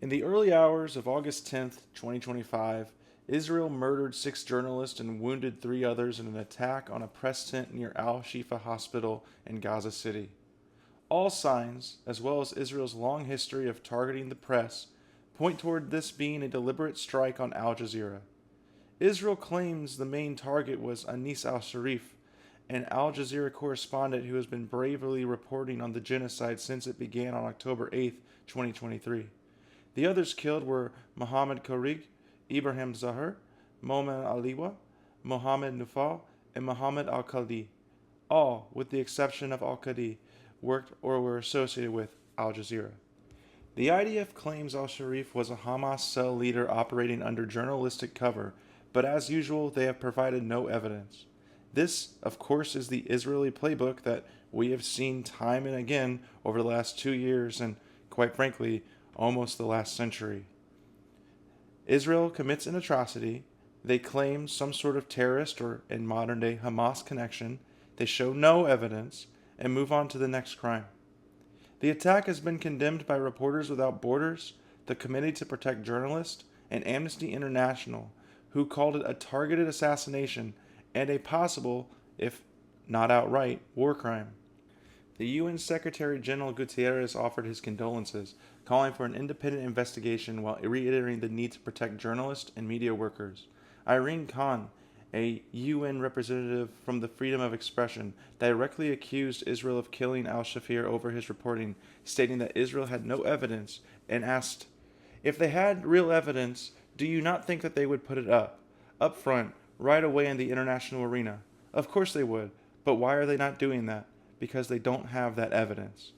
In the early hours of August 10th, 2025, Israel murdered 6 journalists and wounded 3 others in an attack on a press tent near Al Shifa Hospital in Gaza City. All signs, as well as Israel's long history of targeting the press, point toward this being a deliberate strike on Al Jazeera. Israel claims the main target was Anis al Sharif, an Al Jazeera correspondent who has been bravely reporting on the genocide since it began on October 8th, 2023. The others killed were Mohammed Korig, Ibrahim Zahar, Mohamed Aliwa, Mohammed Nufal, and Mohammed Al Khadi. All, with the exception of Al Khadi, worked or were associated with Al Jazeera. The IDF claims al Sharif was a Hamas cell leader operating under journalistic cover, but as usual, they have provided no evidence. This, of course, is the Israeli playbook that we have seen time and again over the last 2 years and, quite frankly, almost the last century. Israel commits an atrocity, they claim some sort of terrorist or, in modern day, Hamas connection, they show no evidence, and move on to the next crime. The attack has been condemned by Reporters Without Borders, the Committee to Protect Journalists, and Amnesty International, who called it a targeted assassination and a possible, if not outright, war crime. The UN Secretary General Guterres offered his condolences, calling for an independent investigation while reiterating the need to protect journalists and media workers. Irene Khan, a UN representative from the Freedom of Expression, directly accused Israel of killing al-Shafir over his reporting, stating that Israel had no evidence, and asked, "If they had real evidence, do you not think that they would put it up front, right away in the international arena? Of course they would, but why are they not doing that? Because they don't have that evidence."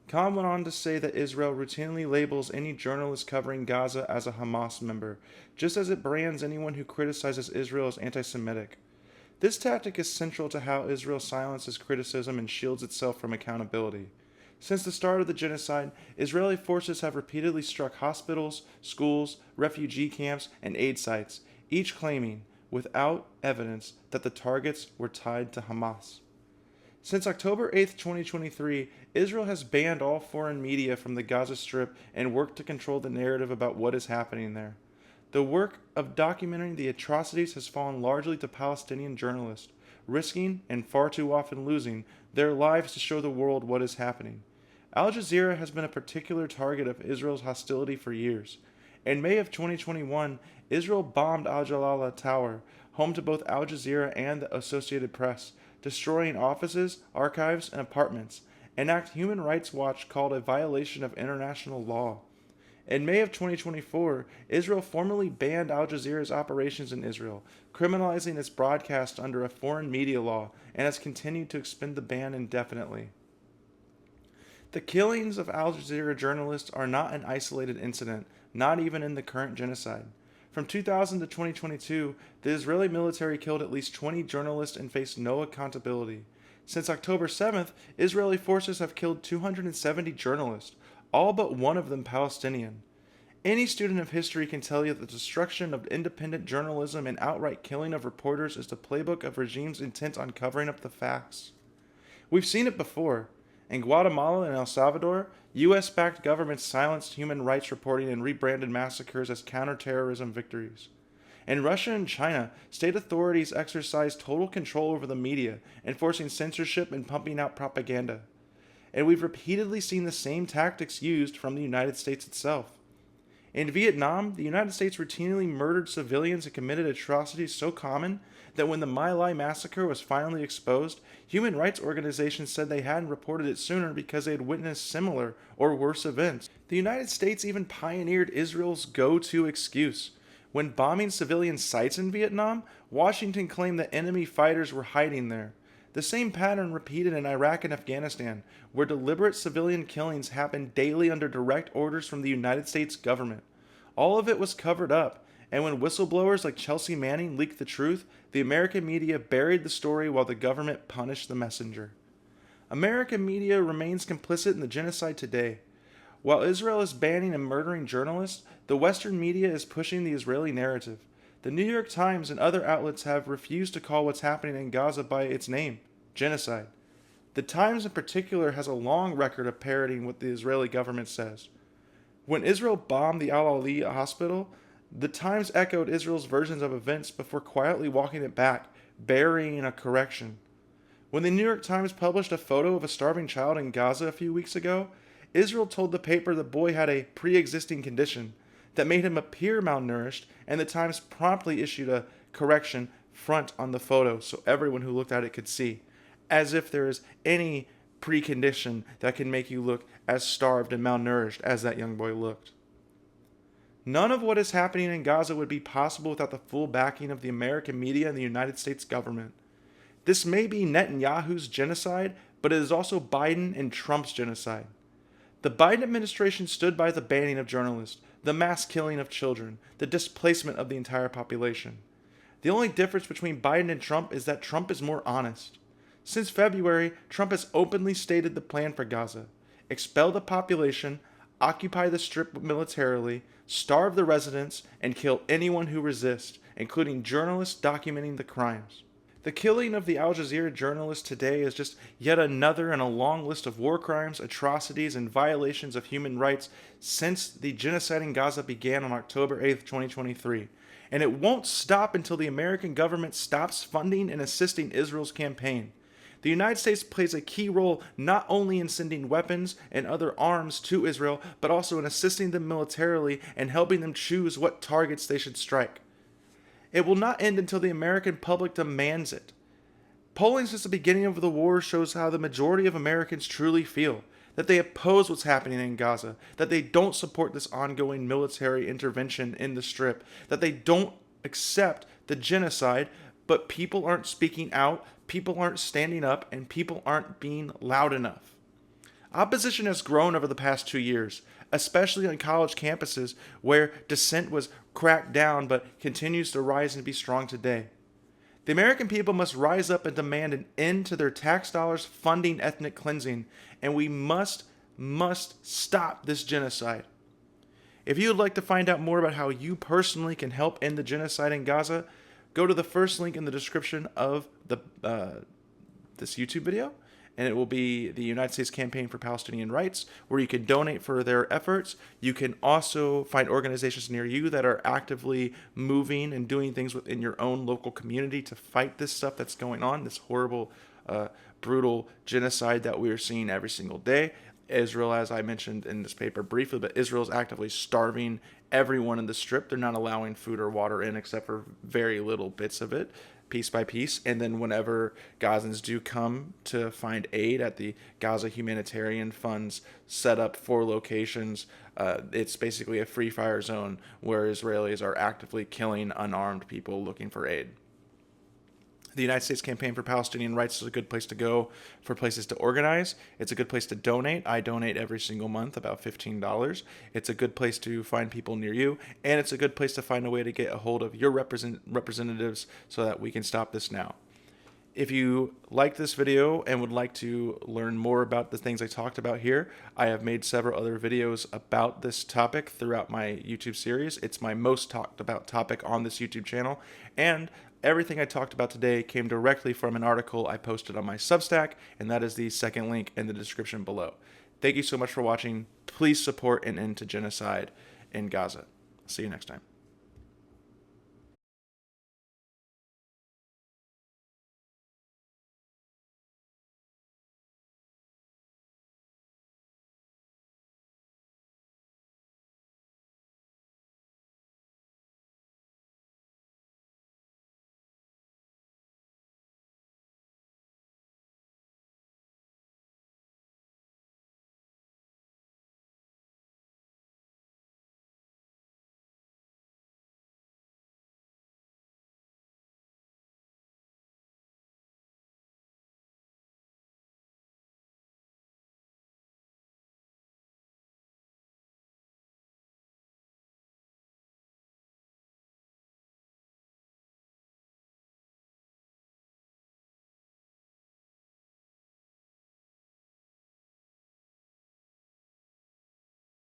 Khan went on to say that Israel routinely labels any journalist covering Gaza as a Hamas member, just as it brands anyone who criticizes Israel as anti-Semitic. This tactic is central to how Israel silences criticism and shields itself from accountability. Since the start of the genocide, Israeli forces have repeatedly struck hospitals, schools, refugee camps, and aid sites, each claiming, without evidence, that the targets were tied to Hamas. Since October 8th, 2023, Israel has banned all foreign media from the Gaza Strip and worked to control the narrative about what is happening there. The work of documenting the atrocities has fallen largely to Palestinian journalists, risking, and far too often losing, their lives to show the world what is happening. Al Jazeera has been a particular target of Israel's hostility for years. In May of 2021, Israel bombed Al Jalala Tower, home to both Al Jazeera and the Associated Press, destroying offices, archives, and apartments, an act Human Rights Watch called a violation of international law. In May of 2024, Israel formally banned Al Jazeera's operations in Israel, criminalizing its broadcast under a foreign media law, and has continued to extend the ban indefinitely. The killings of Al Jazeera journalists are not an isolated incident, not even in the current genocide. From 2000 to 2022, the Israeli military killed at least 20 journalists and faced no accountability. Since October 7th, Israeli forces have killed 270 journalists, all but one of them Palestinian. Any student of history can tell you that the destruction of independent journalism and outright killing of reporters is the playbook of regimes intent on covering up the facts. We've seen it before. In Guatemala and El Salvador, U.S.-backed governments silenced human rights reporting and rebranded massacres as counterterrorism victories. In Russia and China, state authorities exercised total control over the media, enforcing censorship and pumping out propaganda. And we've repeatedly seen the same tactics used from the United States itself. In Vietnam, the United States routinely murdered civilians and committed atrocities so common that when the My Lai massacre was finally exposed, human rights organizations said they hadn't reported it sooner because they had witnessed similar or worse events. The United States even pioneered Israel's go-to excuse. When bombing civilian sites in Vietnam, Washington claimed that enemy fighters were hiding there. The same pattern repeated in Iraq and Afghanistan, where deliberate civilian killings happened daily under direct orders from the United States government. All of it was covered up, and when whistleblowers like Chelsea Manning leaked the truth, the American media buried the story while the government punished the messenger. American media remains complicit in the genocide today. While Israel is banning and murdering journalists, the Western media is pushing the Israeli narrative. The New York Times and other outlets have refused to call what's happening in Gaza by its name, genocide. The Times in particular has a long record of parroting what the Israeli government says. When Israel bombed the Al-Ali hospital, the Times echoed Israel's versions of events before quietly walking it back, burying a correction. When the New York Times published a photo of a starving child in Gaza a few weeks ago, Israel told the paper the boy had a pre-existing condition that made him appear malnourished, and the Times promptly issued a correction front on the photo so everyone who looked at it could see, as if there is any precondition that can make you look as starved and malnourished as that young boy looked. None of what is happening in Gaza would be possible without the full backing of the American media and the United States government. This may be Netanyahu's genocide, but it is also Biden and Trump's genocide. The Biden administration stood by the banning of journalists, the mass killing of children, the displacement of the entire population. The only difference between Biden and Trump is that Trump is more honest. Since February, Trump has openly stated the plan for Gaza: expel the population, occupy the strip militarily, starve the residents, and kill anyone who resists, including journalists documenting the crimes. The killing of the Al Jazeera journalist today is just yet another in a long list of war crimes, atrocities, and violations of human rights since the genocide in Gaza began on October 8th, 2023. And it won't stop until the American government stops funding and assisting Israel's campaign. The United States plays a key role not only in sending weapons and other arms to Israel, but also in assisting them militarily and helping them choose what targets they should strike. It will not end until the American public demands it. Polling since the beginning of the war shows how the majority of Americans truly feel, that they oppose what's happening in Gaza, that they don't support this ongoing military intervention in the Strip, that they don't accept the genocide, but people aren't speaking out, people aren't standing up, and people aren't being loud enough. Opposition has grown over the past 2 years, especially on college campuses where dissent was cracked down but continues to rise and be strong today. The American people must rise up and demand an end to their tax dollars funding ethnic cleansing, and we must stop this genocide. If you would like to find out more about how you personally can help end the genocide in Gaza, go to the first link in the description of this YouTube video, and it will be the United States Campaign for Palestinian Rights, where you can donate for their efforts. You can also find organizations near you that are actively moving and doing things within your own local community to fight this stuff that's going on, this horrible, brutal genocide that we are seeing every single day. Israel, as I mentioned in this paper briefly, but Israel is actively starving everyone in the Strip. They're not allowing food or water in except for very little bits of it, piece by piece. And then whenever Gazans do come to find aid at the Gaza Humanitarian Fund's set up 4 locations, it's basically a free fire zone where Israelis are actively killing unarmed people looking for aid. The United States Campaign for Palestinian Rights is a good place to go for places to organize. It's a good place to donate. I donate every single month, about $15. It's a good place to find people near you, and it's a good place to find a way to get a hold of your representatives so that we can stop this now. If you like this video and would like to learn more about the things I talked about here, I have made several other videos about this topic throughout my YouTube series. It's my most talked about topic on this YouTube channel, and everything I talked about today came directly from an article I posted on my Substack, and that is the second link in the description below. Thank you so much for watching. Please support an end to genocide in Gaza. See you next time.